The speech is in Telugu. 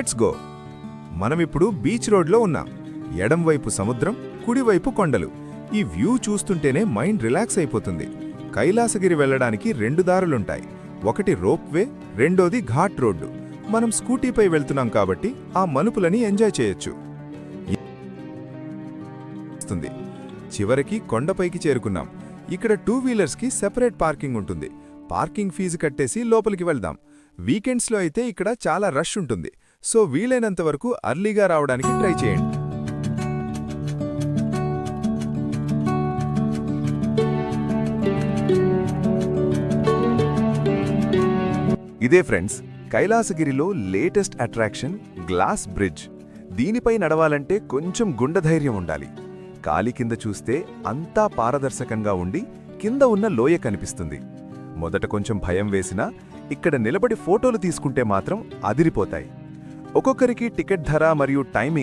Let's go. మనమిప్పుడు బీచ్ రోడ్లో ఉన్నాం. ఎడంవైపు సముద్రం, కుడివైపు కొండలు. ఈ వ్యూ చూస్తుంటేనే మైండ్ రిలాక్స్ అయిపోతుంది. కైలాసగిరి వెళ్ళడానికి 2 దారులుంటాయి. ఒకటి రోప్వే, రెండోది ఘాట్ రోడ్డు. మనం స్కూటీపై వెళ్తున్నాం కాబట్టి ఆ మలుపులని ఎంజాయ్ చేయొచ్చు. చివరికి కొండపైకి చేరుకున్నాం. ఇక్కడ 2 వీలర్స్కి సెపరేట్ పార్కింగ్ ఉంటుంది. పార్కింగ్ ఫీజు కట్టేసి లోపలికి వెళ్దాం. వీకెండ్స్లో అయితే ఇక్కడ చాలా రష్ ఉంటుంది. సో వీలైనంత వరకు అర్లీగా రావడానికి ట్రై చేయండి. ఇదే ఫ్రెండ్స్, కైలాసగిరిలో లేటెస్ట్ అట్రాక్షన్ గ్లాస్ బ్రిడ్జ్. దీనిపై నడవాలంటే కొంచెం గుండెధైర్యం ఉండాలి. కాలి కింద చూస్తే అంతా పారదర్శకంగా ఉండి కింద ఉన్న లోయ కనిపిస్తుంది. మొదట కొంచెం భయం వేసినా ఇక్కడ నిలబడి ఫోటోలు తీసుకుంటే మాత్రం అదిరిపోతాయి. ఒక్కొక్కరికి టికెట్ ధర మరియు టైమింగ్